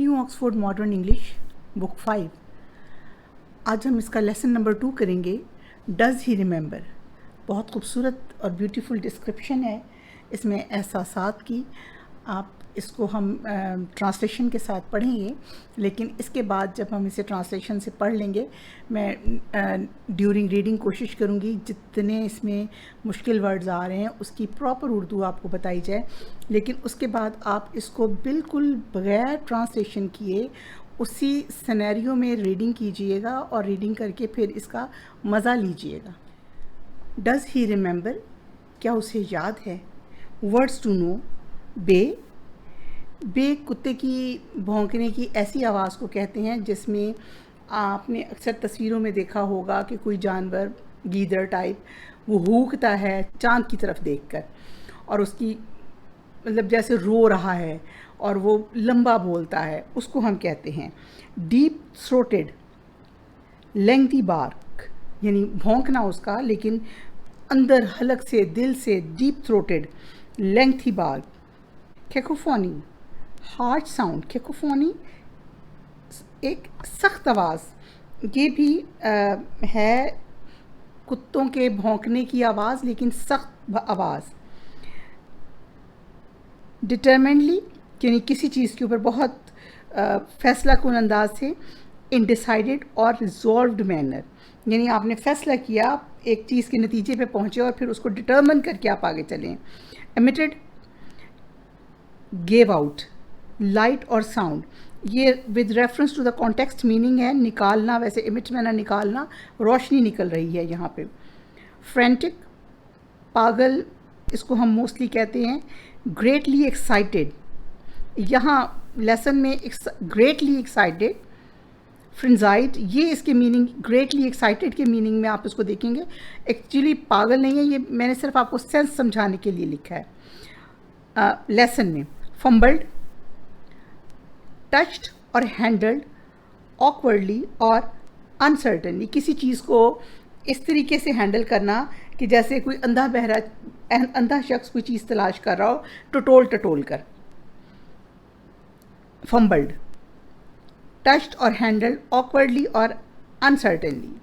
New Oxford modern English book 5। आज हम इसका लेसन नंबर 2 करेंगे। Does he remember. बहुत खूबसूरत और ब्यूटीफुल डिस्क्रिप्शन है इसमें एहसासात की। आप इसको हम ट्रांसलेशन के साथ पढ़ेंगे, लेकिन इसके बाद जब हम इसे ट्रांसलेशन से पढ़ लेंगे, मैं ड्यूरिंग रीडिंग कोशिश करूँगी जितने इसमें मुश्किल वर्ड्स आ रहे हैं उसकी प्रॉपर उर्दू आपको बताई जाए। लेकिन उसके बाद आप इसको बिल्कुल बग़ैर ट्रांसलेशन किए उसी सिनेरियो में रीडिंग कीजिएगा और रीडिंग करके फिर इसका मज़ा लीजिएगा। डज़ ही रिमेंबर, क्या उसे याद है? Words to know. बे कुत्ते की भौंकने की ऐसी आवाज़ को कहते हैं जिसमें आपने अक्सर तस्वीरों में देखा होगा कि कोई जानवर गीदड़ टाइप वो हूकता है चांद की तरफ देखकर, और उसकी मतलब जैसे रो रहा है और वो लंबा बोलता है, उसको हम कहते हैं डीप थ्रोटेड लेंथी बार्क, यानी भौंकना उसका लेकिन अंदर हलक से दिल से, deep throated lengthy bark. Cacophony hard sound. Cacophony एक सख्त आवाज़, ये भी है कुत्तों के भौंकने की आवाज़ लेकिन सख्त आवाज़। डिटरमिनेडली यानी किसी चीज़ के ऊपर बहुत फैसला कुन अंदाज से। इनडिसाइडेड और रिजॉल्व्ड मैनर, यानी आपने फैसला किया, एक चीज़ के नतीजे पे पहुँचे और फिर उसको डिटर्मिन करके आप आगे चलें। एमिटेड गेव आउट लाइट और साउंड, ये with reference to the context meaning है निकालना, वैसे इमिट में ना निकालना, रोशनी निकल रही है यहाँ पे। फ्रेंटिक पागल, इसको हम मोस्टली कहते हैं। ग्रेटली एक्साइटेड, यहाँ लेसन में ग्रेटली एक्साइटेड। फ्रेंजाइड, ये इसके मीनिंग ग्रेटली एक्साइटेड के मीनिंग में आप इसको देखेंगे। एक्चुअली पागल नहीं है, ये मैंने सिर्फ आपको सेंस समझाने के लिए लिखा है लेसन में। फंबल्ड, टच्ड और हैंडल्ड ऑकवर्डली और अनसर्टनली, किसी चीज़ को इस तरीके से हैंडल करना कि जैसे कोई अंधा शख्स कोई चीज़ तलाश कर रहा हो, टटोल कर। फंबल्ड, टच्ड और हैंडल्ड ऑकवर्डली और अनसर्टनली।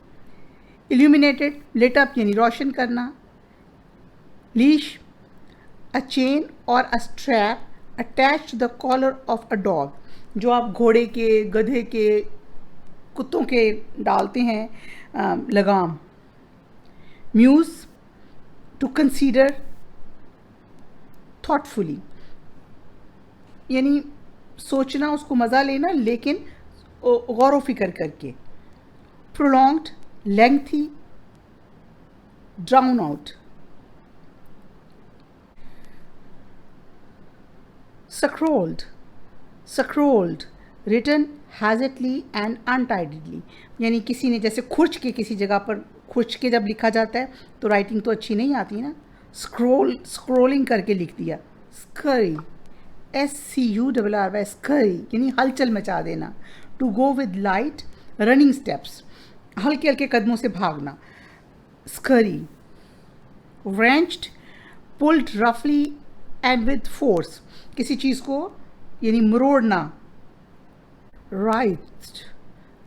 इल्यूमिनेटेड लिट अप यानी रोशन करना। लीश अ चेन और a strap attach to the collar of a dog, जो आप घोड़े के, गधे के, कुत्तों के डालते हैं लगाम। म्यूज टू कंसीडर थॉटफुली, यानी सोचना, उसको मज़ा लेना लेकिन गौर व फिक्र करके। Prolonged lengthy drawn out. Scrawled written hastily and untidily, यानी किसी ने जैसे खुर्च के किसी जगह पर खुर्च के जब लिखा जाता है तो राइटिंग तो अच्छी नहीं आती ना, स्क्रोलिंग करके लिख दिया। स्करी SCURRY, स्करी यानी हलचल मचा देना। To go with light running steps, हल्के हल्के कदमों से भागना। स्करी wrenched पुल्ड रफली एंड विद फोर्स, किसी चीज़ को यानी मरोड़ना।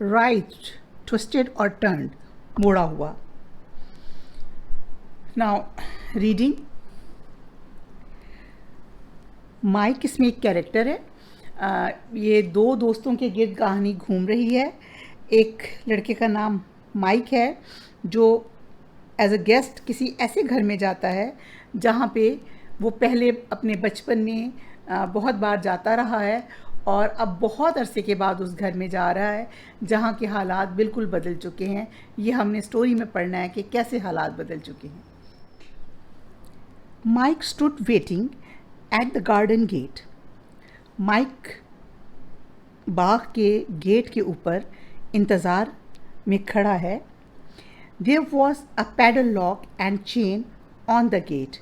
राइट ट्विस्टेड और टर्न्ड, मोड़ा हुआ। Now reading. माइक इसमें एक कैरेक्टर है। ये दो दोस्तों के गिर्द कहानी घूम रही है। एक लड़के का नाम माइक है जो एज अ गेस्ट किसी ऐसे घर में जाता है जहाँ पे वो पहले अपने बचपन में बहुत बार जाता रहा है और अब बहुत अरसे के बाद उस घर में जा रहा है जहाँ के हालात बिल्कुल बदल चुके हैं। ये हमने स्टोरी में पढ़ना है कि कैसे हालात बदल चुके हैं। Mike stood waiting at the garden gate, Mike बाग के गेट के ऊपर इंतज़ार में खड़ा है। There was a padlock and chain on the gate,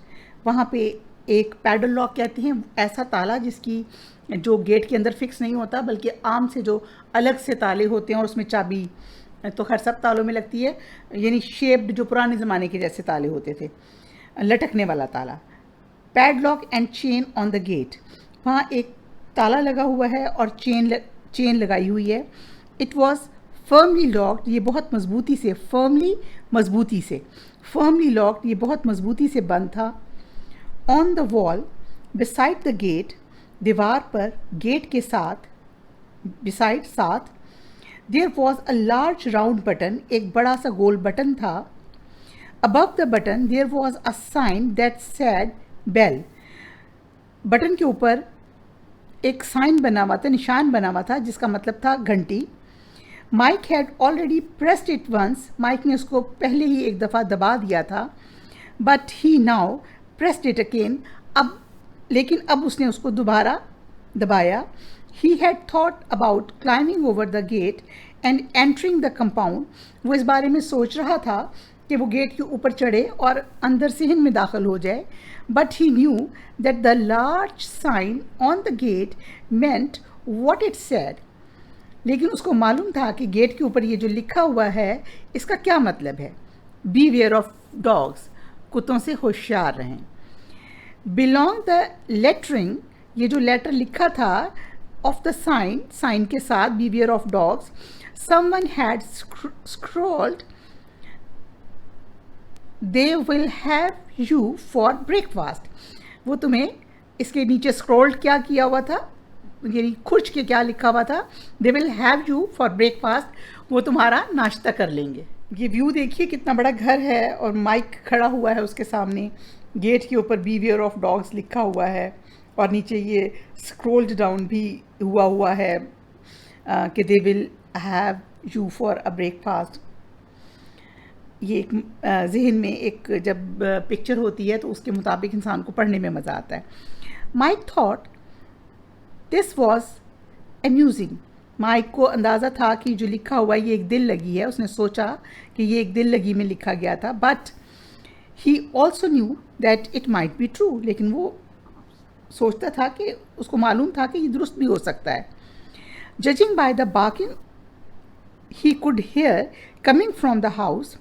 वहाँ पे एक पैडल लॉक कहते हैं ऐसा ताला जिसकी जो गेट के अंदर फिक्स नहीं होता बल्कि आम से जो अलग से ताले होते हैं और उसमें चाबी तो खैर सब तालों में लगती है, यानी शेप्ड जो पुराने ज़माने के जैसे ताले होते थे, लटकने वाला ताला। Padlock and chain on the gate, वहाँ एक ताला लगा हुआ है और चेन चेन लगाई हुई है. इट वॉज फर्मली लॉक्ड, ये बहुत मजबूती से, मजबूती से, फर्मली लॉक्ड, ये बहुत मजबूती से बंद था. On the wall beside the gate, दीवार पर गेट के साथ, बिसाइड साथ, there was a large round button, एक बड़ा सा गोल बटन था. Above the button there was a sign that said bell, button के ऊपर एक साइन बना हुआ था, निशान बना हुआ था, जिसका मतलब था घंटी. Mike had already pressed it once, Mike ने उसको पहले ही एक दफ़ा दबा दिया था. But he now pressed it again, अब लेकिन अब उसने उसको दोबारा दबाया. He had thought about climbing over the gate and entering the compound, वो इस बारे में सोच रहा था कि वो गेट के ऊपर चढ़े और अंदर सहन में दाखिल हो जाए. But he knew that the large sign on the gate meant what it said, लेकिन उसको मालूम था कि गेट के ऊपर ये जो लिखा हुआ है इसका क्या मतलब है. बीवेयर ऑफ डॉग्स, कुत्तों से होशियार रहें. बिलोंग द लेटरिंग, ये जो लेटर लिखा था ऑफ द साइन, साइन के साथ beware of dogs, someone had scrolled they will have you for breakfast. वो तुम्हें इसके नीचे स्क्रॉल्ड क्या किया हुआ था, यानी खुर्च के क्या लिखा हुआ था, they will have you for breakfast, वो तुम्हारा नाश्ता कर लेंगे. ये व्यू देखिए कितना बड़ा घर है और माइक खड़ा हुआ है उसके सामने. गेट के ऊपर बीवेयर ऑफ डॉग्स लिखा हुआ है और नीचे ये स्क्रोल्ड डाउन भी हुआ है कि they will have you for a breakfast. ये एक जहन में एक जब पिक्चर होती है तो उसके मुताबिक इंसान को पढ़ने में मज़ा आता है. Mike thought this was amusing, Mike को अंदाज़ा था कि जो लिखा हुआ ये एक दिल लगी है, उसने सोचा कि ये एक दिल लगी में लिखा गया था. But he also knew that it might be true, लेकिन वो सोचता था कि उसको मालूम था कि ये दुरुस्त भी हो सकता है. Judging by the barking he could here coming from the house,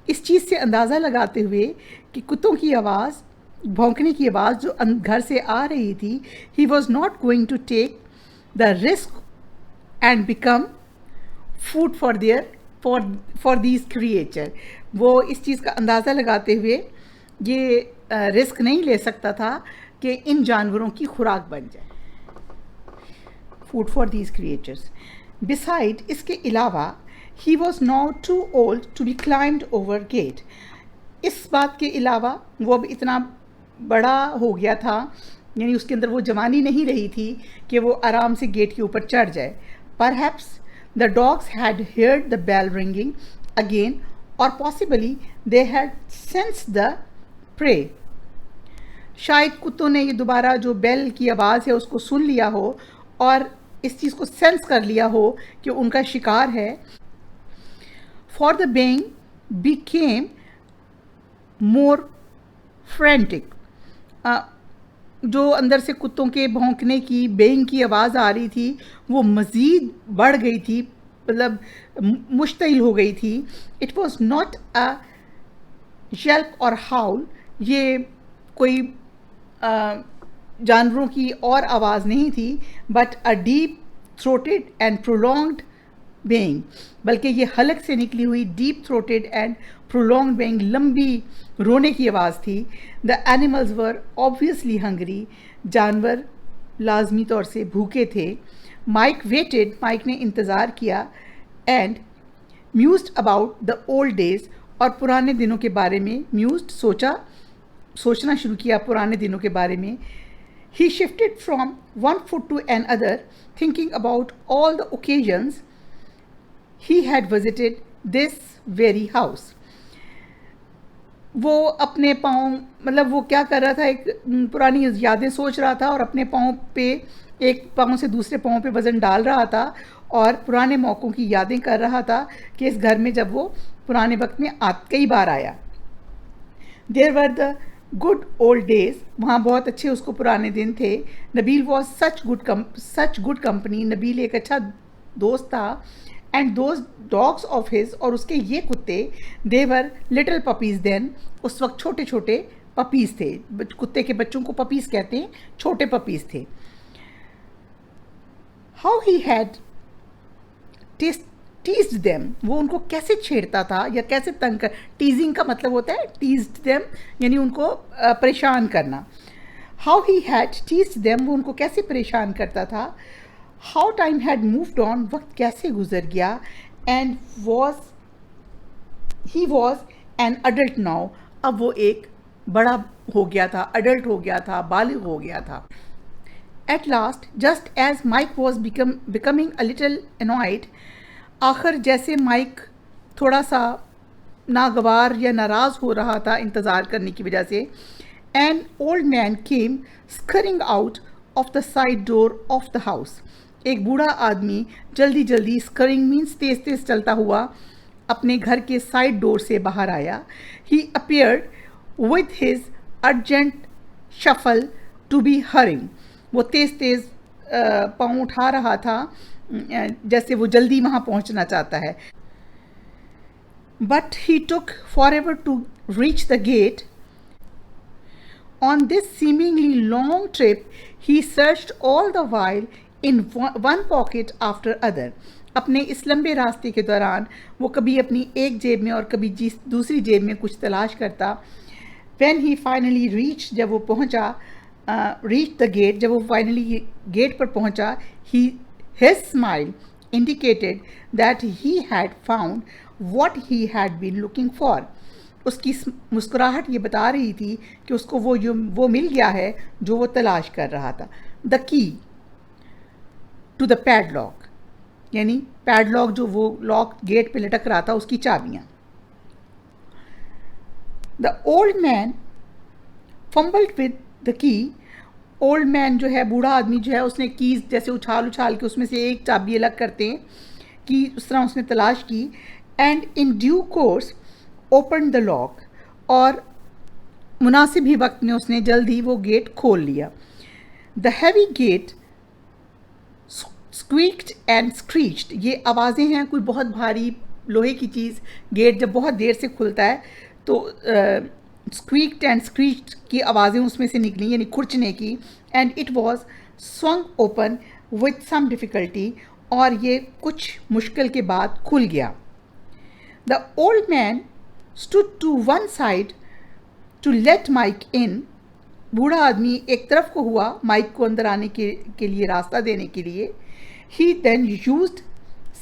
इस चीज़ से अंदाज़ा लगाते हुए कि कुत्तों की आवाज़, भौंकने की आवाज़ जो घर से आ रही थी, he was not going to take the risk and become food for there for these creature. वो इस चीज़ का अंदाज़ा लगाते हुए ये रिस्क नहीं ले सकता था कि इन जानवरों की खुराक बन जाए. Food for these creatures. Beside, इसके अलावा, he was now too old to be climbed over gate, इस बात के अलावा वो अब इतना बड़ा हो गया था, यानी उसके अंदर वो जवानी नहीं रही थी कि वो आराम से गेट के ऊपर चढ़ जाए. Perhaps the dogs had heard the bell ringing again, और possibly they had sensed the prey, शायद कुत्तों ने ये दोबारा जो बेल की आवाज़ है उसको सुन लिया हो और इस चीज़ को सेंस कर लिया हो कि उनका शिकार है. For the being became more frantic, जो अंदर से कुत्तों के भौंकने की, बेइंग की आवाज़ आ रही थी वो मज़ीद बढ़ गई थी, मतलब मुश्तइल हो गई थी. इट वॉज नॉट अ यल्प और हाउल, ये कोई जानवरों की और आवाज़ नहीं थी, but a deep throated and prolonged being, बल्कि ये हलक से निकली हुई deep throated and prolonged being, लंबी रोने की आवाज़ थी. The animals were obviously Hungary, जानवर लाजमी तौर से भूखे थे. माइक वेटेड, माइक ने इंतज़ार किया. And mused about the old days, और पुराने दिनों के बारे में, म्यूज्ड सोचना शुरू किया पुराने दिनों के बारे में. He shifted from one foot to another, thinking about all the occasions he had visited this very house. वो अपने पाँव, मतलब वो क्या कर रहा था, एक पुरानी यादें सोच रहा था और अपने पाँव पे, एक पाँव से दूसरे पाँव पे वज़न डाल रहा था और पुराने मौक़ों की यादें कर रहा था कि इस घर में जब वो पुराने वक्त में कई बार आया. There were the good old days, वहाँ बहुत अच्छे उसको पुराने दिन थे. Nabeel was such good company, Nabeel एक अच्छा दोस्त था. And those dogs of his, और उसके ये कुत्ते, देवर लिटिल पपीज़ देन, उस वक्त छोटे छोटे पपीज़ थे. कुत्ते के बच्चों को पपीज़ कहते हैं, छोटे पपीज़ थे. How he had teased them, वो उनको कैसे छेड़ता था या कैसे तंग कर, टीजिंग का मतलब होता है टीज्ड देम यानी उनको परेशान करना। How he had teased them, वो उनको कैसे परेशान करता था। How time had moved on, वक्त कैसे गुजर गया। And he was an adult now, अब वो एक बड़ा हो गया था, अडल्ट हो गया था, बालिग हो गया था। At last just as Mike was becoming a little annoyed, आखिर जैसे माइक थोड़ा सा नागवार या नाराज़ हो रहा था इंतज़ार करने की वजह से, an old man came स्करिंग out of the side door of the house, एक बूढ़ा आदमी जल्दी जल्दी, स्करिंग मीन्स तेज तेज चलता हुआ, अपने घर के साइड डोर से बाहर आया। He appeared with his urgent shuffle to be hurrying, वो तेज तेज पाँव उठा रहा था जैसे वो जल्दी वहाँ पहुँचना चाहता है। But he took forever to reach the gate. On this seemingly long trip he searched all the while in one pocket after other, अपने इस लंबे रास्ते के दौरान वो कभी अपनी एक जेब में और कभी दूसरी जेब में कुछ तलाश करता। When he finally reached, जब वो पहुँचा, reached the gate, जब वो फाइनली गेट पर पहुँचा, his smile indicated that he had found what he had been looking for. उसकी मुस्कुराहट ये बता रही थी कि उसको वो मिल गया है जो वो तलाश कर रहा था। The key to the padlock, यानी पैडलॉक जो वो लॉक गेट पे लटक रहा था उसकी चाबियाँ। The old man fumbled with the key. Old man जो है, बूढ़ा आदमी जो है, उसने कीज़ जैसे उछाल उछाल के उसमें से एक चाबी अलग करते हैं कि उस तरह उसने तलाश की। And in due course open the lock, और मुनासिब ही वक्त में उसने जल्दी वो गेट खोल लिया। द हैवी गेट स्क्वीक्ड एंड स्क्रीच्ड, ये आवाज़ें हैं कोई बहुत भारी लोहे की चीज़, गेट जब बहुत देर से खुलता है तो स्क्वीक्ड एंड स्क्रीच्ड की आवाज़ें उसमें से निकली, यानी खुरचने की। And it was swung open with some difficulty, और ये कुछ मुश्किल के बाद खुल गया। The old man stood to one side to let Mike in, बूढ़ा आदमी एक तरफ को हुआ माइक को अंदर आने के लिए, रास्ता देने के लिए। He then used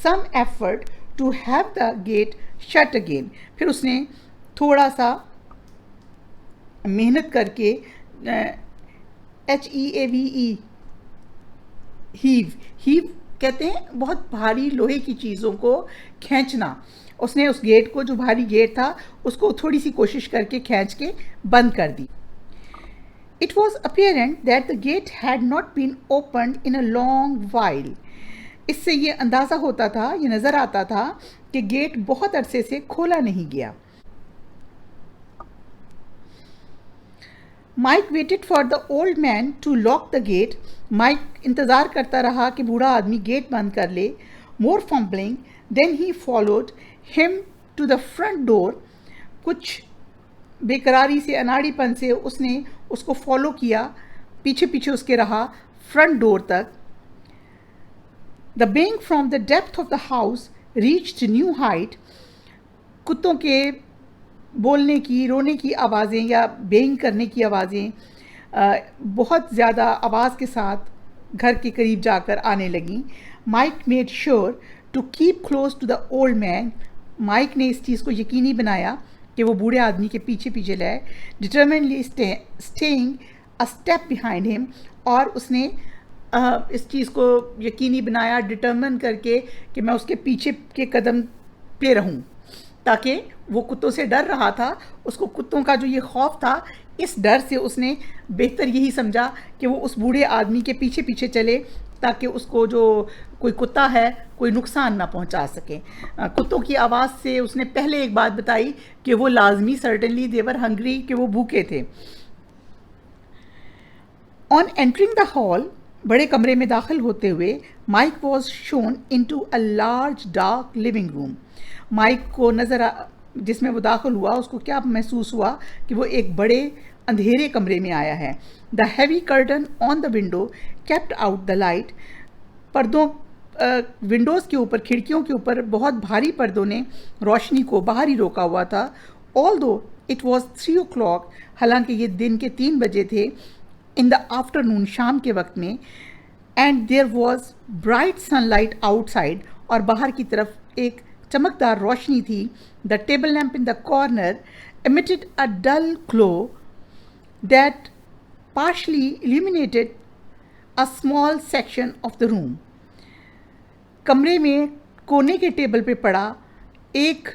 some effort to have the gate shut again, फिर उसने थोड़ा सा मेहनत करके HEAVE हीव कहते हैं बहुत भारी लोहे की चीज़ों को खींचना, उसने उस गेट को, जो भारी गेट था, उसको थोड़ी सी कोशिश करके खींच के बंद कर दी। It was apparent that the gate had not been opened in a long while, इससे ये अंदाज़ा होता था, ये नज़र आता था कि गेट बहुत अरसे से खोला नहीं गया। Mike waited for the old man to lock the gate, Mike इंतज़ार करता रहा कि बूढ़ा आदमी गेट बंद कर ले। More fumbling, then he followed him to the front door, कुछ बेकरारी से, अनाड़ीपन से उसने उसको फॉलो किया, पीछे पीछे उसके रहा फ्रंट डोर तक। The being from the depth of the house reached new height, कुत्तों के बोलने की, रोने की आवाज़ें या बेइंग करने की आवाज़ें बहुत ज़्यादा आवाज़ के साथ घर के करीब जाकर आने लगीं। Mike made sure to keep close to the old man, Mike ने इस चीज़ को यकीनी बनाया कि वो बूढ़े आदमी के पीछे पीछे लाए। Determinedly staying a step behind him, और उसने इस चीज़ को यकीनी बनाया, डिटर्मिन करके कि मैं उसके पीछे के कदम पे रहूं, ताकि वो कुत्तों से डर रहा था, उसको कुत्तों का जो ये खौफ था, इस डर से उसने बेहतर यही समझा कि वो उस बूढ़े आदमी के पीछे पीछे चले, ताकि उसको जो कोई कुत्ता है कोई नुकसान ना पहुंचा सके। कुत्तों की आवाज़ से उसने पहले एक बात बताई कि वो लाजमी, सर्टेनली देवर हंग्री, कि वो भूखे थे। ऑन एंटरिंग द हॉल, बड़े कमरे में दाखिल होते हुए, Mike was shown into a large dark living room, Mike को जिसमें वो दाखिल हुआ, उसको क्या महसूस हुआ कि वो एक बड़े अंधेरे कमरे में आया है। The heavy curtain on the window kept out the light, पर्दों विंडोज़ के ऊपर, खिड़कियों के ऊपर बहुत भारी पर्दों ने रोशनी को बाहर ही रोका हुआ था। ऑल्दो इट वॉज 3 o'clock, हालांकि ये दिन के 3 बजे थे, इन द आफ्टरनून, शाम के वक्त में, and there was bright sunlight outside, और बाहर की तरफ एक चमकदार रोशनी थी। The table lamp in the corner emitted a dull glow that partially illuminated a small section of the room. कमरे में कोने के टेबल पे पड़ा एक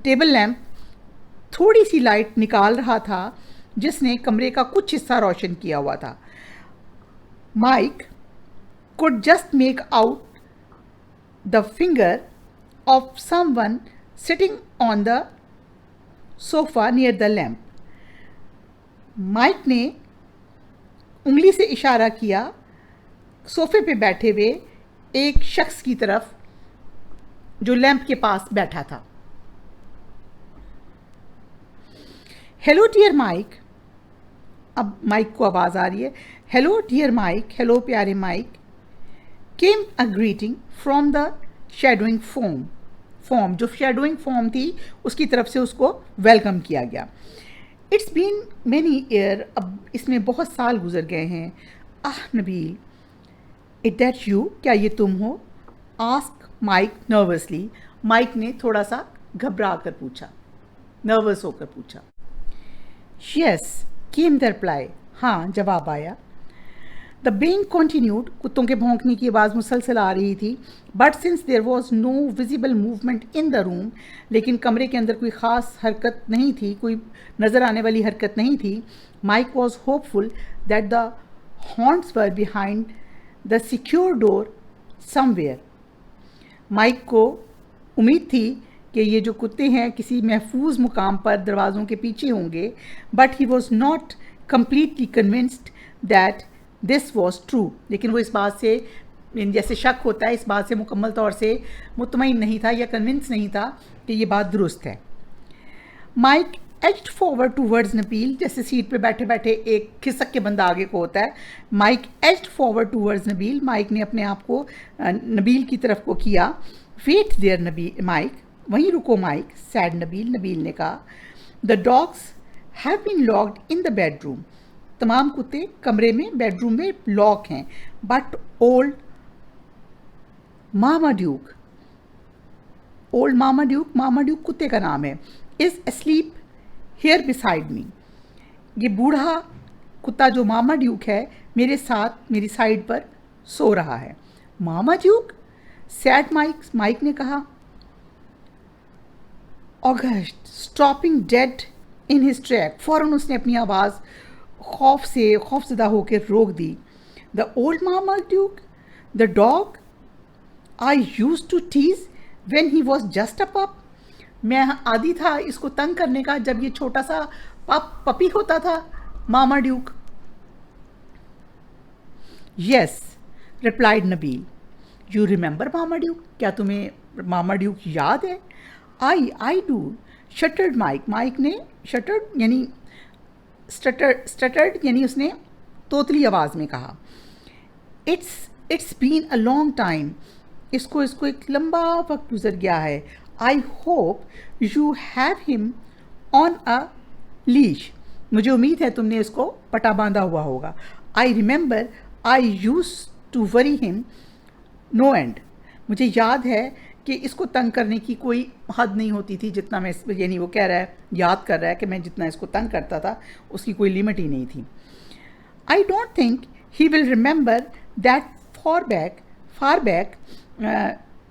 टेबल लैम्प थोड़ी सी लाइट निकाल रहा था, जिसने कमरे का कुछ हिस्सा रोशन किया हुआ था। Mike could just make out the finger of someone sitting on the sofa near the lamp. Mike ने उंगली से इशारा किया सोफे पे बैठे हुए एक शख्स की तरफ जो लैंप के पास बैठा था। हेलो डियर माइक, अब माइक को आवाज़ आ रही है, हेलो डियर माइक, हेलो प्यारे Mike, came a greeting from the shadowing form, जो शेडोइंग फॉर्म थी उसकी तरफ से उसको वेलकम किया गया। इट्स बीन मैनी ईयर, अब इसमें बहुत साल गुजर गए हैं। आह नबील, इट दैट यू, क्या ये तुम हो? आस्क माइक नर्वसली, माइक ने थोड़ा सा घबरा कर पूछा, नर्वस होकर पूछा। यस केम द रिप्लाई, हाँ जवाब आया। द बेइंग कंटिन्यूड, कुत्तों के भौंकने की आवाज़ मुसलसल आ रही थी। But since there was no visible movement in the room, लेकिन कमरे के अंदर कोई ख़ास हरकत नहीं थी, कोई नज़र आने वाली हरकत नहीं थी। Mike was hopeful that the haunts were behind the secure door somewhere. Mike को उम्मीद थी कि ये जो कुत्ते हैं किसी महफूज मुकाम पर दरवाज़ों के पीछे होंगे, but he was not completely convinced that this was true. लेकिन वो इस बात से, जैसे शक होता है, इस बात से मुकम्मल तौर से मुतमईन नहीं था या कन्विंस नहीं था कि ये बात दुरुस्त है। Mike edged forward towards Nabeel, जैसे सीट पे बैठे बैठे एक खिसक के बंदा आगे को होता है। Mike edged forward towards Nabeel, Mike ने अपने आप को नबील की तरफ को किया। वेट देयर नबील, माइक, वहीं रुको माइक, सैड नबील, नबील ने कहा। The dogs have been locked in the bedroom, तमाम कुत्ते कमरे में, बेडरूम में लॉक हैं। But old Mama Duke, old Mama Duke, Mama Duke कुत्ते का नाम है, is asleep here beside me, ये बूढ़ा कुत्ता जो मामा ड्यूक है मेरे साथ, मेरी साइड पर सो रहा है। Mama Duke, said Mike, Mike ने कहा। August stopping dead in his track, फ़ौरन उसने अपनी आवाज़ खौफज़दा होकर रोक दी। The old Mama Duke, the dog I used to tease when he was just a pup, मैं आदी था इसको तंग करने का जब ये छोटा सा पपी होता था। Mama Duke. Yes replied Nabeel, you remember Mama Duke, क्या तुम्हें मामा ड्यूक याद है? I do, shuttered Mike, Mike ने शटर्ड यानी स्टटर्ड यानी उसने तोतली आवाज़ में कहा। It's been a long time, इसको एक लंबा वक्त गुजर गया है। I hope you have him on a leash, मुझे उम्मीद है तुमने इसको पटा बांधा हुआ होगा। I remember I used to worry him no and, मुझे याद है कि इसको तंग करने की कोई हद नहीं होती थी, जितना मैं, यानी वो कह रहा है, याद कर रहा है कि मैं जितना इसको तंग करता था उसकी कोई लिमिट ही नहीं थी। I don't think he will remember that far back,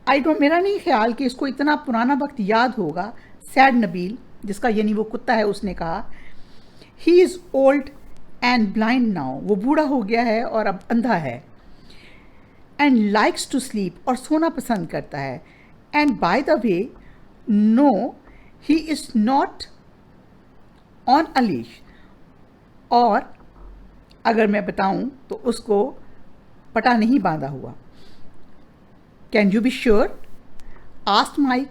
I don't, मेरा नहीं ख्याल कि इसको इतना पुराना वक्त याद होगा। सैड नबील, जिसका यानी वो कुत्ता है, उसने कहा। He is old and blind now, वो बूढ़ा हो गया है और अब अंधा है। एंड लाइक्स टू स्लीप, और सोना पसंद करता है। And by the way no he is not on a leash, और अगर मैं बताऊं तो उसको पटा नहीं बांधा हुआ। Can you be sure? Asked Mike,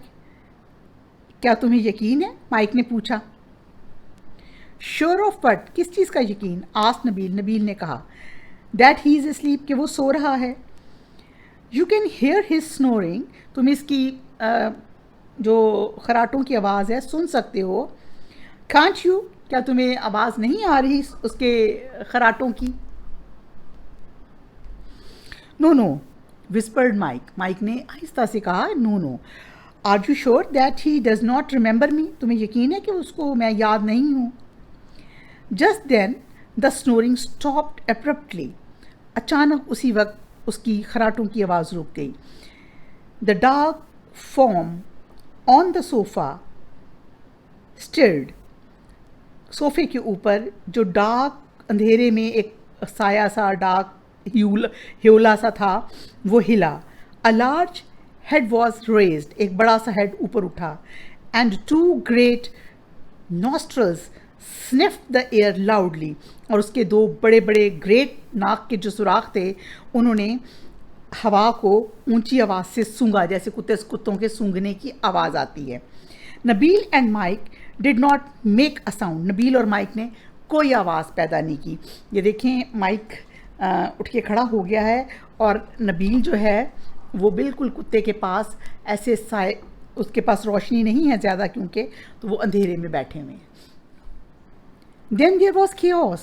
क्या तुम्हें यकीन है? माइक ने पूछा। श्योर ऑफ वट, किस चीज़ का यकीन? आस्क्ड नबील, नबील ने कहा। दैट ही इज़ अस्लीप, कि वो सो रहा है। You can hear his snoring, तुम इसकी जो खराटों की आवाज़ है सुन सकते हो। कांट यू, क्या तुम्हें आवाज़ नहीं आ रही उसके खराटों की? No no, whispered Mike, Mike ने आहिस्ता से कहा, no no. Are you sure that he does not remember me, तुम्हें यकीन है कि उसको मैं याद नहीं हूँ? Just then the snoring stopped abruptly, अचानक उसी वक्त उसकी खराटों की आवाज़ रुक गई। The dark form on the sofa stirred, सोफे के ऊपर जो डार्क अंधेरे में एक साया सा, डार्क ह्यूला सा था, वो हिला। A large head was raised, एक बड़ा सा हेड ऊपर उठा। And two great nostrils sniffed the air loudly, और उसके दो बड़े बड़े ग्रेट नाक के जो सुराख थे उन्होंने हवा को ऊंची आवाज़ से सूंघा, जैसे कुत्तों के सूंघने की आवाज़ आती है। Nabeel and Mike did not make a sound, Nabeel और माइक ने कोई आवाज़ पैदा नहीं की। ये देखें, माइक उठ के खड़ा हो गया है और नबील जो है वो बिल्कुल कुत्ते के पास ऐसे साए, उसके पास रोशनी नहीं है ज़्यादा क्योंकि, तो वो अंधेरे में बैठे हुए हैं। देन देयर वॉज chaos,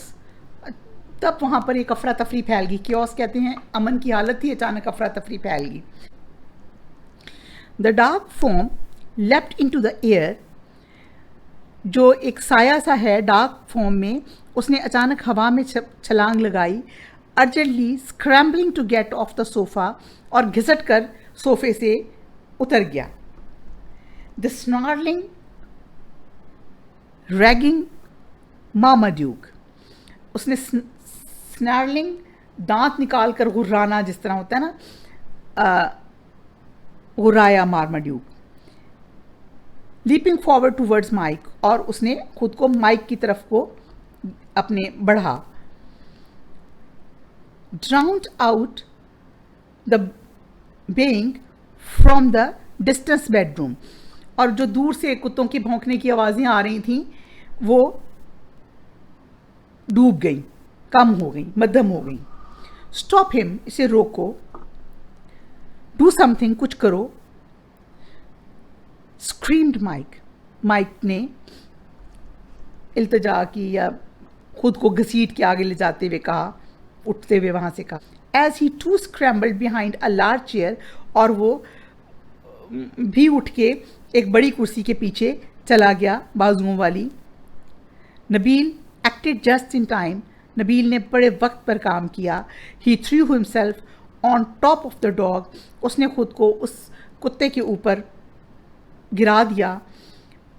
तब वहाँ पर एक अफरा तफरी फैल गई। chaos कहते हैं अमन की हालत थी, अचानक अफरा तफरी फैल गई। The dark form left into the air, जो एक साया सा है डार्क फॉर्म में, उसने अचानक हवा में छलांग लगाई। Urgently scrambling to get off the sofa, और घिसट कर सोफे से उतर गया। द स्नार्लिंग रैगिंग मार्माड्यूक, उसने स्नार्लिंग दांत निकाल कर गुर्राना, जिस तरह होता है ना, गुर्राया मार्माड्यूक। लीपिंग फॉरवर्ड टूवर्ड्स माइक, और उसने खुद को माइक की तरफ को अपने बढ़ा। Drowned out the being from the distance bedroom, और जो दूर से कुत्तों की भौंकने की आवाज़ें आ रही थीं वो डूब गई, कम हो गई, मध्यम हो गई। स्टॉप हिम, इसे रोको। डू समथिंग, कुछ करो। स्क्रीम्ड माइक, माइक ने इल्तिजा की या खुद को घसीट के आगे ले जाते हुए कहा, उठते हुए वहाँ से कहा। As he too scrambled behind a large chair, और वो भी उठ के एक बड़ी कुर्सी के पीछे चला गया, बाजुओं वाली। Nabeel acted just in time, Nabeel ने बड़े वक्त पर काम किया। He threw himself on top of the dog, उसने खुद को उस कुत्ते के ऊपर गिरा दिया।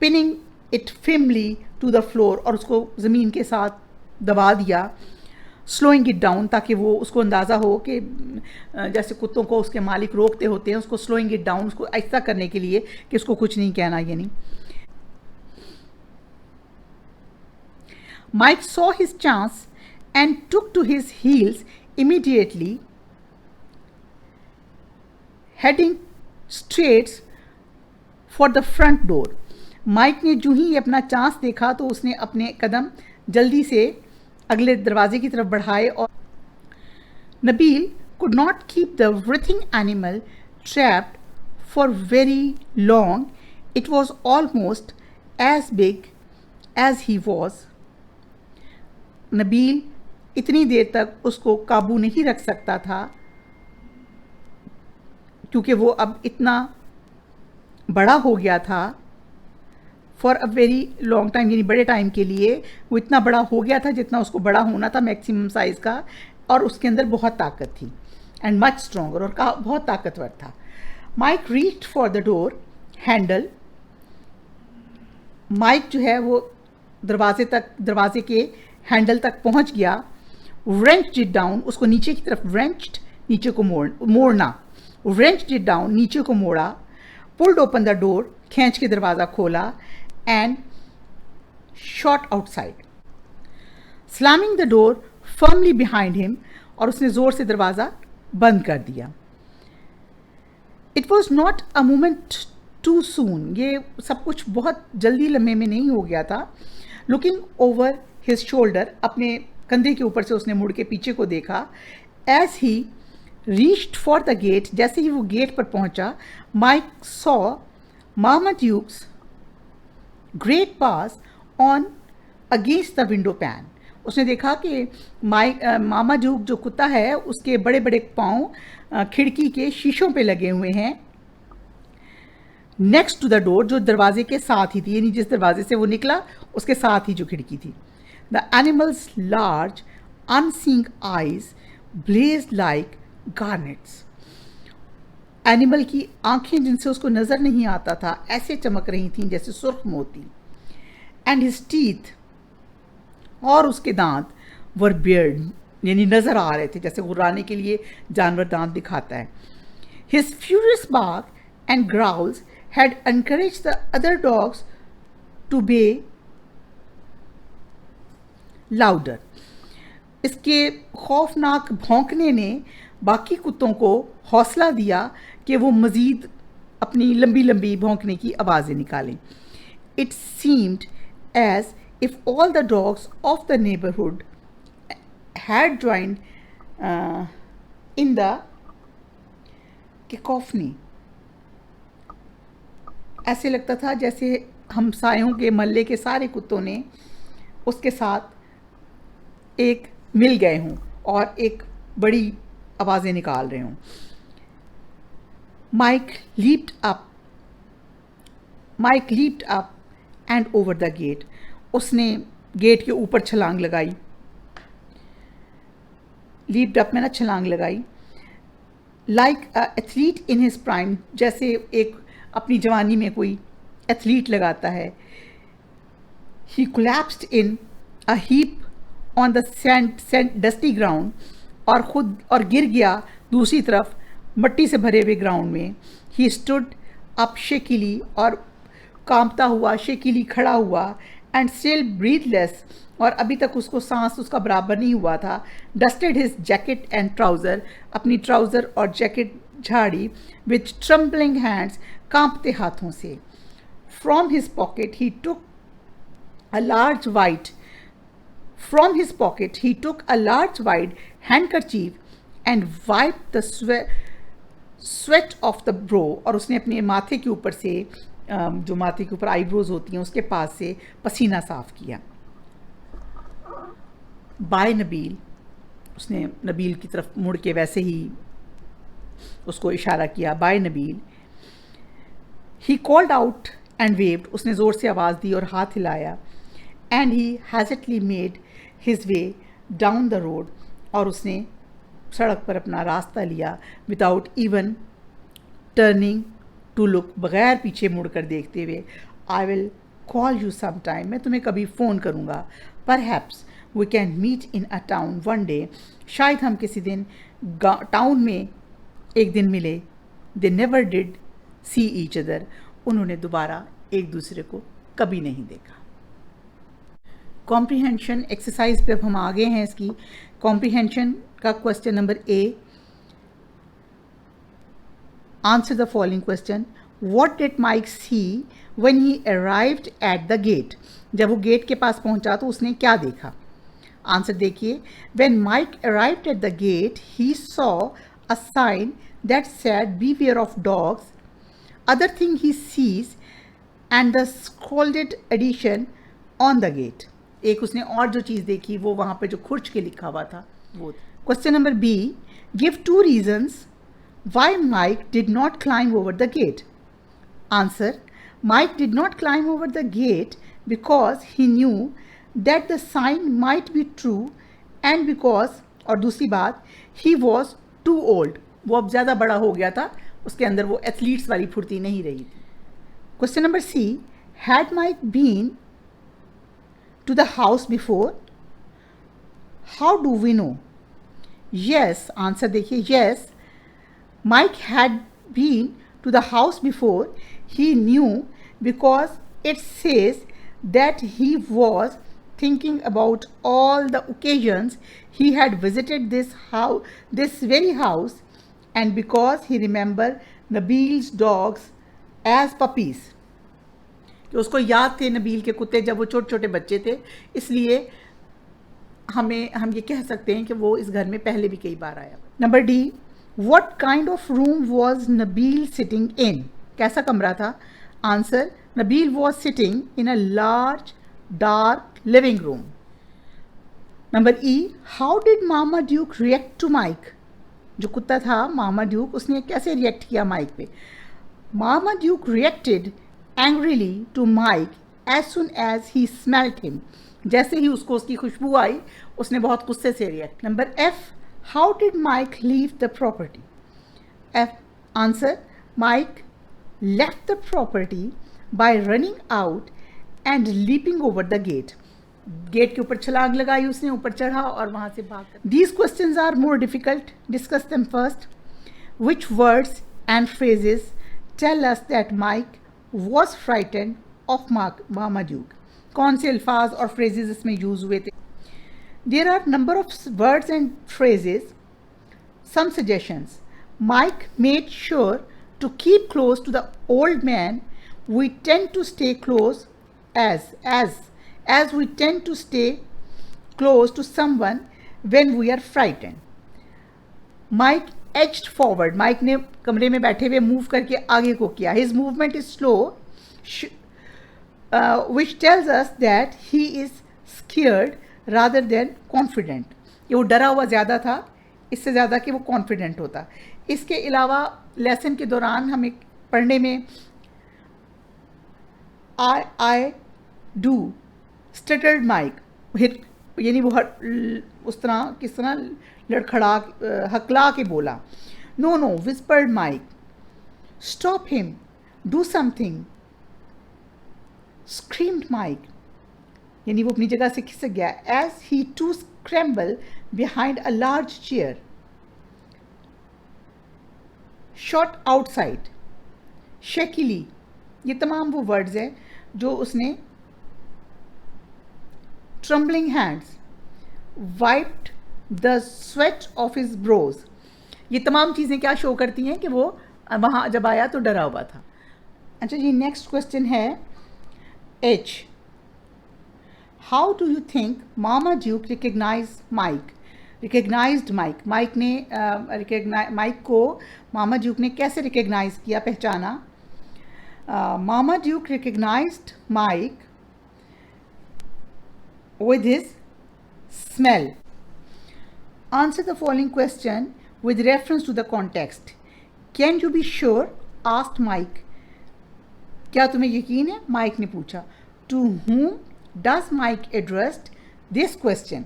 Pinning it firmly to the floor, और उसको ज़मीन के साथ दबा दिया। स्लोइंग इट डाउन, ताकि वो उसको अंदाज़ा हो कि जैसे कुत्तों को उसके मालिक रोकते होते हैं, उसको स्लोइंग इट डाउन, उसको ऐसा करने के लिए कि उसको कुछ नहीं कहना। यानी Mike saw his chance and took to his heels immediately, heading straight for the front door. Mike ने जो ही अपना चांस देखा तो उसने अपने कदम जल्दी से अगले दरवाजे की तरफ बढ़ाए, और Nabeel could not keep the writhing animal trapped for very long. It was almost as big as he was. Nabeel इतनी देर तक उसको काबू नहीं रख सकता था क्योंकि वो अब इतना बड़ा हो गया था। For a very long time, यानी बड़े टाइम के लिए वो इतना बड़ा हो गया था जितना उसको बड़ा होना था, मैक्सिमम साइज़ का, और उसके अंदर बहुत ताकत थी, एंड मच स्ट्रॉन्गर, और बहुत ताकतवर था। Mike reached for the door handle, Mike जो है वो दरवाजे के हैंडल तक पहुंच गया। wrenched it down, उसको नीचे की तरफ, wrenched नीचे को मोड़ना, wrenched it down नीचे को मोड़ा। pulled open the door, खींच के दरवाज़ा खोला। and shot outside, slamming the door firmly behind him, और उसने ज़ोर से दरवाज़ा बंद कर दिया। It was not a moment too soon, ये सब कुछ बहुत जल्दी लम्हे में नहीं हो गया था। Looking over his shoulder, अपने कंधे के ऊपर से उसने मुड़ के पीछे को देखा। As he reached for the gate, जैसे ही वो गेट पर पहुंचा, Mike saw Marmaduke's great paws on against the window pane. उसने देखा कि मार्माड्यूक जो कुत्ता है उसके बड़े बड़े पाँव खिड़की के शीशों पे लगे हुए हैं। नेक्स्ट टू द डोर, जो दरवाजे के साथ ही थी, यानी जिस दरवाजे से वो निकला उसके साथ ही जो खिड़की थी। The animal's large unseeing eyes blaze like garnets. Animal की आंखें जिनसे उसको नज़र नहीं आता था ऐसे चमक रही थीं जैसे सुर्ख मोती। एंड हिज टीथ, और उसके दांत, वर बियर्ड, यानी नज़र आ रहे थे जैसे गुर्राने के लिए जानवर दांत दिखाता है। His furious bark and growls had encouraged the other dogs to bay louder. इसके खौफनाक भौंकने ने बाकी कुत्तों को हौसला दिया कि वो मज़ीद अपनी लंबी लंबी भौंकने की आवाज़ें निकालें। It seemed as if all the dogs of the neighborhood had joined in the cacophony. ऐसे लगता था जैसे हमसायों के मोहल्ले के सारे कुत्तों ने उसके साथ एक मिल गए हों और एक बड़ी आवाज़ें निकाल रहे हों। Mike leaped up and over the gate. उसने गेट के ऊपर छलांग लगाई। लीप्ड अप में ना छलांग लगाई। Like a athlete in his prime, जैसे एक अपनी जवानी में कोई एथलीट लगाता है। He collapsed in a heap on the dusty ground, और गिर गया दूसरी तरफ मट्टी से भरे हुए ग्राउंड में। ही स्टूड अप शेकिली, और कांपता हुआ शेकिली खड़ा हुआ। एंड स्टिल ब्रीथलेस, और अभी तक उसको सांस उसका बराबर नहीं हुआ था। Dusted his jacket and trouser, अपनी ट्राउज़र और जैकेट झाड़ी। विथ ट्रम्बलिंग हैंड्स, कांपते हाथों से। From his pocket he took a large wide handkerchief and wipe the sweat of the bro, और उसने अपने माथे के ऊपर से, जो माथे के ऊपर आईब्रोज होती हैं उसके पास से पसीना साफ किया। बाय नबील, उसने नबील की तरफ मुड़ के वैसे ही उसको इशारा किया। Bye Nabeel. He called out and waved, उसने ज़ोर से आवाज़ दी और हाथ हिलाया। And he hastily made his way down the road, और उसने सड़क पर अपना रास्ता लिया। Without even turning to look, बगैर पीछे मुड़कर देखते हुए। I will call you some time, मैं तुम्हें कभी फ़ोन करूँगा। Perhaps we can meet in a town one day, शायद हम किसी दिन टाउन में एक दिन मिले। They never did see each other, उन्होंने दोबारा एक दूसरे को कभी नहीं देखा। कॉम्प्रीहेंशन एक्सरसाइज पे अब हम आगे हैं। इसकी कॉम्प्रीहेंशन का question number A, answer the following question. What did Mike see when he arrived at the gate, जब वो गेट के पास पहुंचा तो उसने क्या देखा। आंसर देखिए। When Mike arrived at the gate he saw a sign that said beware of dogs. Other thing he sees and the scrolled addition on the gate. एक उसने और जो चीज़ देखी वो वहाँ पे जो खुर्च के लिखा हुआ था वो। Question number B, give 2 reasons why Mike did not climb over the gate. Answer, Mike did not climb over the gate because he knew that the sign might be true and because, और दूसरी बात, he was too old. वो अब ज़्यादा बड़ा हो गया था, उसके अंदर वो एथलीट्स वाली फुर्ती नहीं रही थी। Question number C, had Mike been to the house before, how do we know. Yes, answer देखिए। Yes, Mike had been to the house before, he knew because it says that he was thinking about all the occasions he had visited this very house, and because he remembered Nabil's dogs as puppies. कि उसको याद थे नबील के कुत्ते जब वो छोटे छोटे बच्चे थे, इसलिए हम ये कह सकते हैं कि वो इस घर में पहले भी कई बार आया। Number D, What kind of room was Nabil sitting in? कैसा कमरा था? Answer, Nabil was sitting in a large, dark living room. Number E, how did Mama Duke react to Mike? जो कुत्ता था मामा ड्यूक, उसने कैसे react किया Mike पे? Marmaduke reacted angrily to Mike as soon as he smelled him. जैसे ही उसको उसकी खुशबू आई, उसने बहुत गुस्से से react. Number F, how did Mike leave the property? F answer, Mike left the property by running out and leaping over the gate. Gate के ऊपर छलांग लगाई उसने, ऊपर चढ़ा और वहां से भाग. These questions are more difficult. Discuss them first. Which words and phrases tell us that Mike was frightened of Mama Duke? कौन से अल्फाज और फ्रेजेस इसमें यूज हुए थे? There are number of words and phrases. Some suggestions. Mike made sure to keep close to the old man. We tend to stay close as we tend to stay close to someone when we are frightened. Mike edged forward. Mike ने कमरे में बैठे हुए move करके आगे को किया. His movement is slow, which tells us that he is scared rather than confident. ये वो डरा हुआ ज़्यादा था इससे ज़्यादा कि वो कॉन्फिडेंट होता. इसके अलावा लेसन के दौरान हमें पढ़ने में I do स्टटर्ड माइक, यानी वो उस तरह किस तरह लड़खड़ा हकला के बोला. No no whispered Mike, stop him, do something, screamed Mike, यानी वो अपनी जगह से खिसक गया. As he to scramble behind a large chair. Shot outside, shakily, ये तमाम वो वर्ड्स हैं जो उसने. Trembling hands, wiped the sweat off his brows. ये तमाम चीज़ें क्या शो करती हैं कि वो वहाँ जब आया तो डरा हुआ था. अच्छा जी, नेक्स्ट क्वेश्चन है H. How do you think Marmaduke recognized Mike? Mike ने माइक को मामा ड्यूक ने कैसे रिकग्नाइज किया, पहचाना? Marmaduke recognized Mike with his smell. Answer the following question with reference to the context. Can you be sure? asked Mike. क्या तुम्हें यकीन है? माइक ने पूछा. To whom does Mike address this question?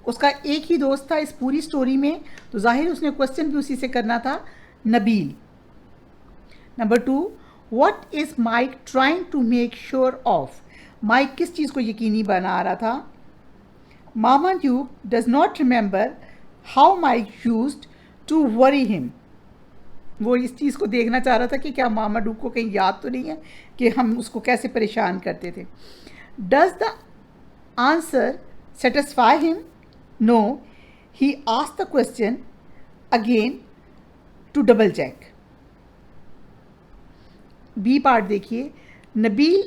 उसका एक ही दोस्त था इस पूरी स्टोरी में, तो जाहिर उसने क्वेश्चन भी उसी से करना था, Nabeel. Number 2, what is Mike trying to make sure of? Mike किस चीज़ को यकीनी बना रहा था? Mama Duke does not remember how Mike used to worry him. वो इस चीज़ को देखना चाह रहा था कि क्या मामा ड्यूक को कहीं याद तो नहीं है कि हम उसको कैसे परेशान करते थे. Does the answer satisfy him? No. He asked the question again to double check. B part देखिए. Nabeel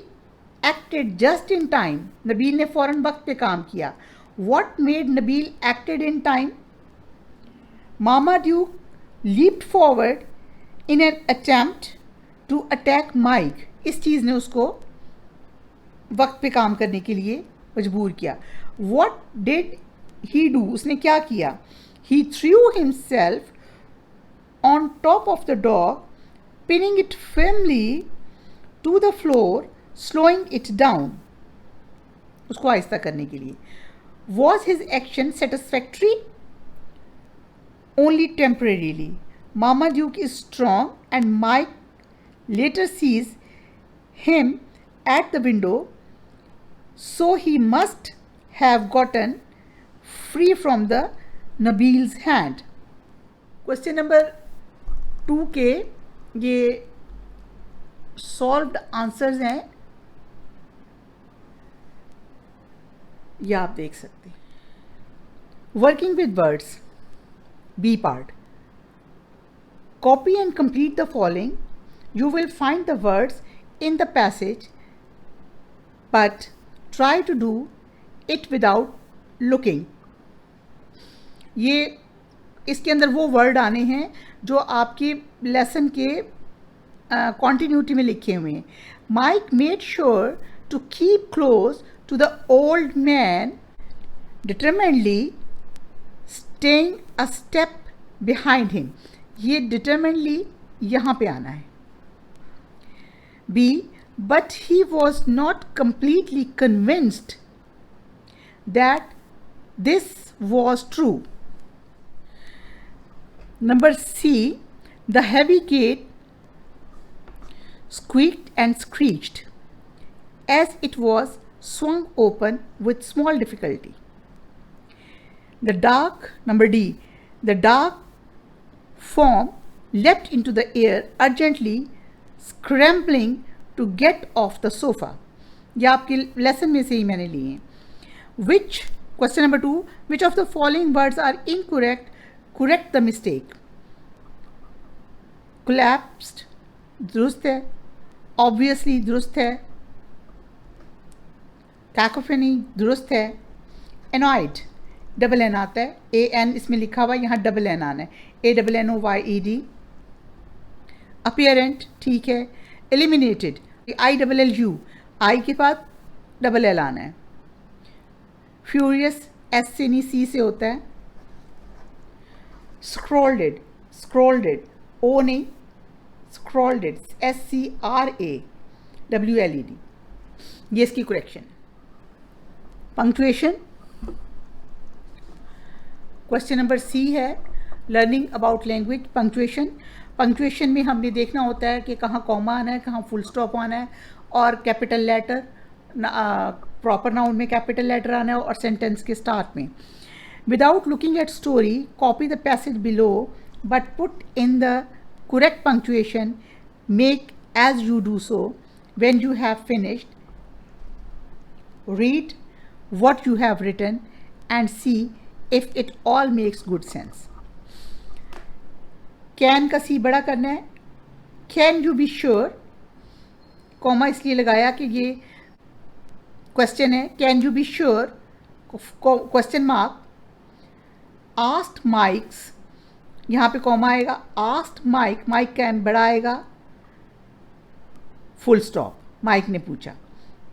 acted just in time. Nabeel ने फ़ौरन वक्त पे काम किया. What made Nabil acted in time? Mama Duke leaped forward in an attempt to attack Mike. इस चीज़ ने उसको वक्त पे काम करने के लिए मजबूर किया. What did he do? उसने क्या किया? He threw himself on top of the dog, pinning it firmly to the floor, slowing it down. उसको आहिस्ता करने के लिए. Was his action satisfactory? Only temporarily. Mama Duke is strong and Mike later sees him at the window, so he must have gotten free from the Nabil's hand. Question number 2 के ये solved answers हैं, ये आप देख सकते हैं. Working with words, B part. Copy and complete the following. You will find the words in the passage, but try to do it without looking. ये इसके अंदर वो वर्ड आने हैं जो आपके लेसन के कॉन्टिन्यूटी में लिखे हुए हैं. Mike made sure to keep close to the old man, determinedly staying a step behind him. ये डिटरमिनेडली यहाँ पे आना है. B, but he was not completely convinced that this was true. Number C, the heavy gate squeaked and screeched as it was swung open with small difficulty. Number D, the dark form leapt into the air urgently, scrambling to get off the sofa. ये आपके lesson में से ही मैंने लिए हैं. Question number 2, which of the following words are incorrect? Correct the mistake. Collapsed दुरुस्त है. Obviously दुरुस्त है. Cacophony दुरुस्त है. Annoyed डबल एन आता है. AN इसमें लिखा हुआ, यहाँ डबल एन आना है. ANNOYED. Apparent ठीक है. Eliminated ILLU, आई के बाद डबल एल आना है. फ्यूरियस एस से नहीं सी से होता है. स्क्रोल्डेड ओ नहीं, स्क्रोल्डेड SCRAWLED. ये इसकी correction. Punctuation. Question number C है लर्निंग अबाउट लैंग्वेज. पंक्चुएशन में हमने देखना होता है कि कहाँ कॉमा आना है, कहाँ फुल स्टॉप आना है, और कैपिटल लेटर, प्रॉपर नाउन में कैपिटल लेटर आना है, और सेंटेंस के स्टार्ट में. Without looking at story, copy the passage below but put in the correct punctuation. Make as you do so. When you have finished, read what you have written and see if it all makes good sense. Can का सी बड़ा करना है. Can you be sure, comma इसलिए लगाया कि ये question है. Can you be sure question mark. Asked mics, यहाँ पे कॉमा आएगा. आस्क्ड माइक कैन बड़ा आएगा. फुल स्टॉप, माइक ने पूछा.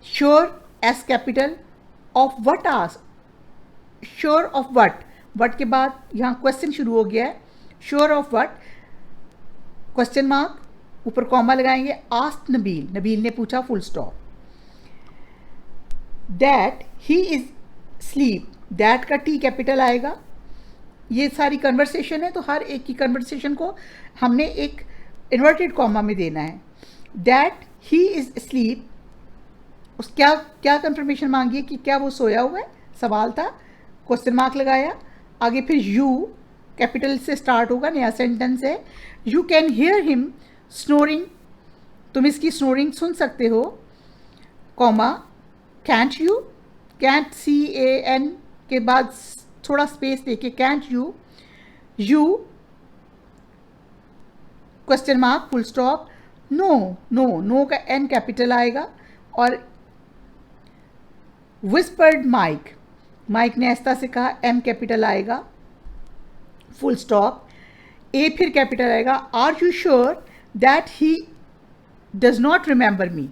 Sure S capital. Of what ask, sure of what के बाद यहाँ क्वेश्चन शुरू हो गया है. Sure of what question mark, ऊपर कॉमा लगाएंगे. आस्क्ड नबील ने पूछा. Full stop. That he is sleep, that का टी कैपिटल आएगा. ये सारी कन्वर्सेशन है तो हर एक की कन्वर्सेशन को हमने एक इन्वर्टेड कॉमा में देना है. दैट ही इज स्लीप, उस क्या कंफर्मेशन मांगी है कि क्या वो सोया हुआ है, सवाल था. क्वेश्चन मार्क लगाया. आगे फिर यू कैपिटल से स्टार्ट होगा, नया सेंटेंस है. You can hear him snoring, तुम इसकी स्नोरिंग सुन सकते हो. Comma. Can't you, can't CAN के बाद थोड़ा स्पेस देके can't you. Question mark full stop. No का N कैपिटल आएगा. और विस्पर्ड माइक ने ऐसा से कहा. M कैपिटल आएगा. Full stop. A फिर कैपिटल आएगा. Are you sure that he does not remember me.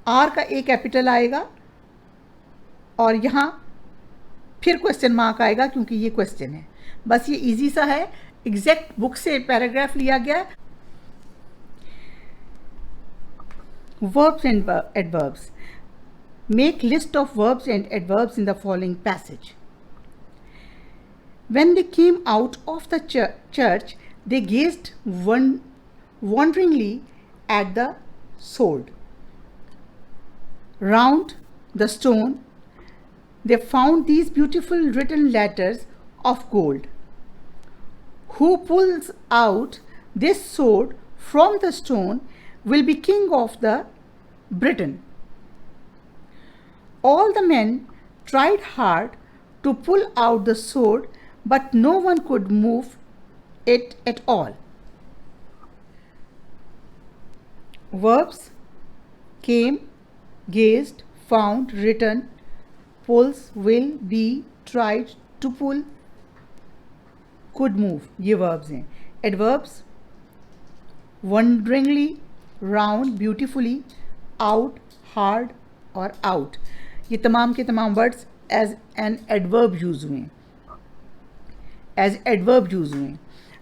Are का A कैपिटल आएगा और यहाँ फिर क्वेश्चन मार्क आएगा क्योंकि ये क्वेश्चन है. बस ये इजी सा है, एग्जैक्ट बुक से पैराग्राफ लिया गया. Verbs and adverbs. Make list of verbs and adverbs in the following passage. When they came out of the church, they gazed wonderingly at the sword. Round the stone, they found these beautiful written letters of gold. Who pulls out this sword from the stone will be king of the Britain. All the men tried hard to pull out the sword, but no one could move it at all. Verbs: came, gazed, found, written, pulls, will, be, tried to pull, could move, ये verbs हैं. Adverbs wonderingly, round, beautifully, out, hard और out, ये तमाम के तमाम words as an adverb use हुए, as adverb use हुए.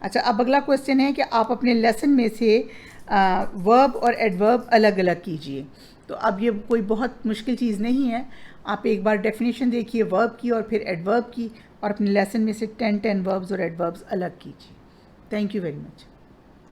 अच्छा, अब अगला क्वेश्चन है कि आप अपने लेसन में से वर्ब और एडवर्ब अलग अलग कीजिए. तो अब ये कोई बहुत मुश्किल चीज़ नहीं है. आप एक बार डेफिनेशन देखिए वर्ब की और फिर एडवर्ब की, और अपने लेसन में से 10 वर्ब्स और एडवर्ब्स अलग कीजिए. Thank you very much.